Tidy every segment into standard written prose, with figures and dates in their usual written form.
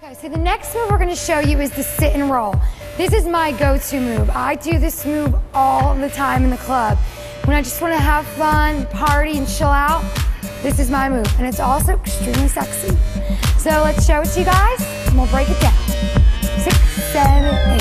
Okay, so the next move we're gonna show you is the sit and roll. This is my go-to move. I do this move all the time in the club. When I just wanna have fun, party, and chill out, this is my move. And it's also extremely sexy. So let's show it to you guys, and we'll break it down. 6, 7, 8.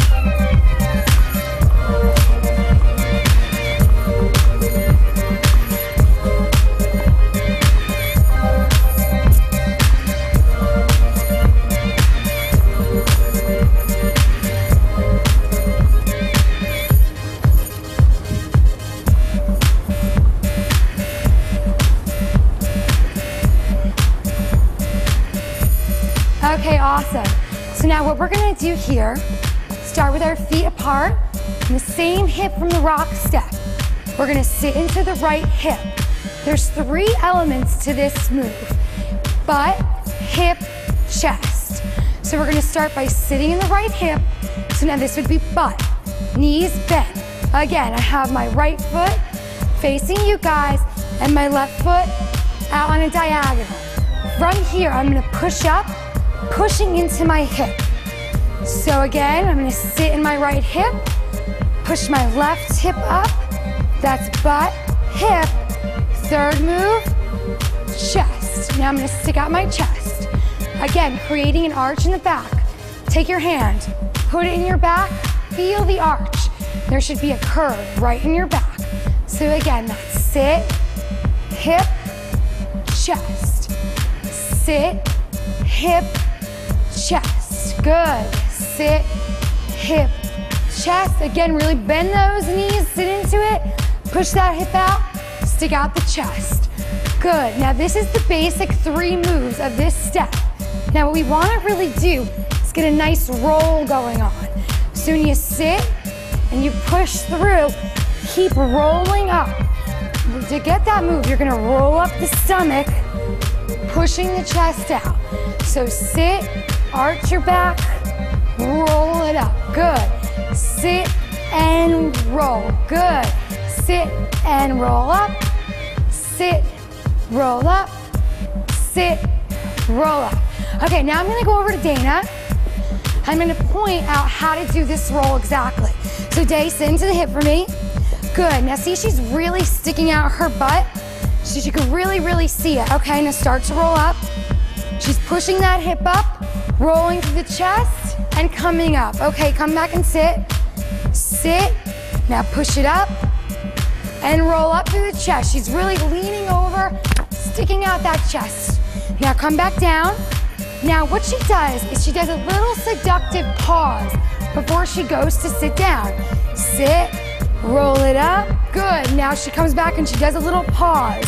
Okay, awesome. So now what we're gonna do here, start with our feet apart, and the same hip from the rock step. We're gonna sit into the right hip. There's 3 elements to this move: butt, hip, chest. So we're gonna start by sitting in the right hip. So now this would be butt, knees bent. Again, I have my right foot facing you guys, and my left foot out on a diagonal. From here, I'm gonna push up, pushing into my hip. So again, I'm gonna sit in my right hip, push my left hip up. That's butt, hip. Third move, chest. Now I'm gonna stick out my chest. Again, creating an arch in the back. Take your hand, put it in your back, feel the arch. There should be a curve right in your back. So again, that's sit, hip, chest. Sit, hip, chest. Good. Sit, hip, chest. Again, really bend those knees, sit into it. Push that hip out, stick out the chest. Good. Now this is the basic 3 moves of this step. Now what we want to really do is get a nice roll going on. So when you sit and you push through, keep rolling up. To get that move, you're going to roll up the stomach, pushing the chest out. So sit, arch your back, roll it up. Good. Sit and roll. Good. Sit and roll up. Sit, roll up. Sit, roll up. Okay, now I'm gonna go over to Dana. I'm gonna point out how to do this roll exactly. So Day, sit into the hip for me. Good. Now see, she's really sticking out her butt. So you can really see it. Okay, now start to roll up. She's pushing that hip up, rolling through the chest, and coming up. Okay, come back and sit. Sit. Now push it up, and roll up through the chest. She's really leaning over, sticking out that chest. Now come back down. Now what she does is she does a little seductive pause before she goes to sit down. Sit, roll it up. Good. Now she comes back and she does a little pause.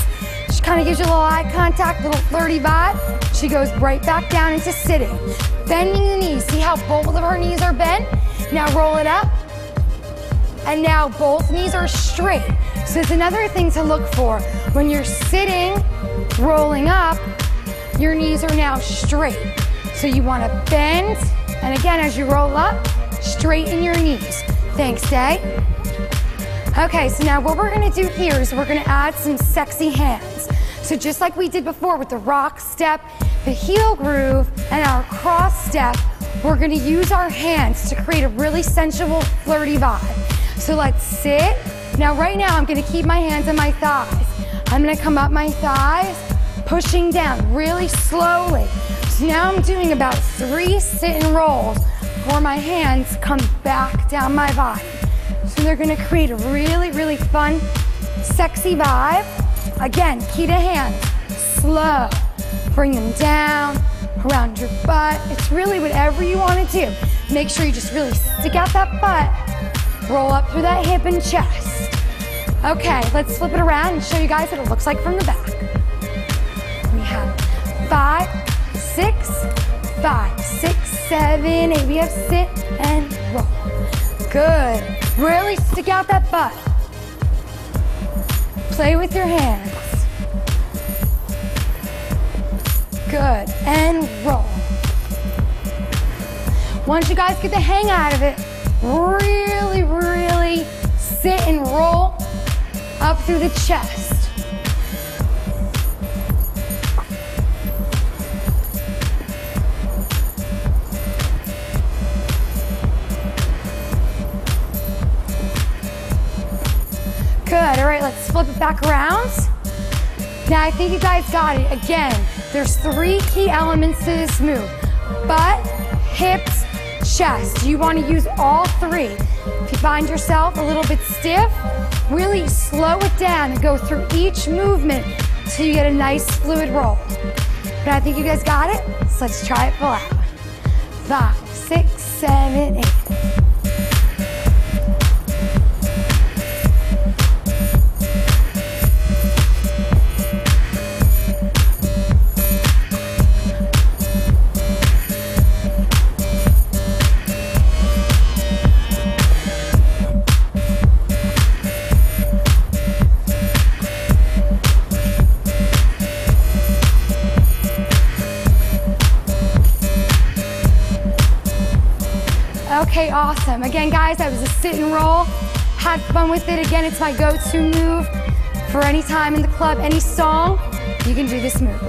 She kind of gives you a little eye contact, little flirty vibe. She goes right back down into sitting. Bending the knees. See how both of her knees are bent? Now roll it up. And now both knees are straight. So it's another thing to look for. When you're sitting, rolling up, your knees are now straight. So you want to bend, and again, as you roll up, straighten your knees. Thanks, Day. Okay, so now what we're gonna do here is we're gonna add some sexy hands. So just like we did before with the rock step, the heel groove, and our cross step, we're gonna use our hands to create a really sensual, flirty vibe. So let's sit. Now right now, I'm gonna keep my hands on my thighs. I'm gonna come up my thighs, pushing down really slowly. So now I'm doing about 3 sit and rolls before my hands come back down my body. So they're gonna create a really fun, sexy vibe. Again, key to hands, slow. Bring them down, around your butt. It's really whatever you wanna do. Make sure you just really stick out that butt, roll up through that hip and chest. Okay, let's flip it around and show you guys what it looks like from the back. We have 5, 6, 5, 6, 7, 8. We have sit and roll. Good. Really stick out that butt. Play with your hands. Good. And roll. Once you guys get the hang out of it, really sit and roll up through the chest. flip it back around. Now I think you guys got it. Again, there's 3 key elements to this move. Butt, hips, chest. You want to use all 3. If you find yourself a little bit stiff, really slow it down and go through each movement so you get a nice fluid roll. But I think you guys got it, so let's try it full out. 5, 6, 7, 8. Okay, awesome. Again, guys, that was a sit and roll. Had fun with it. Again, it's my go-to move for any time in the club, any song, you can do this move.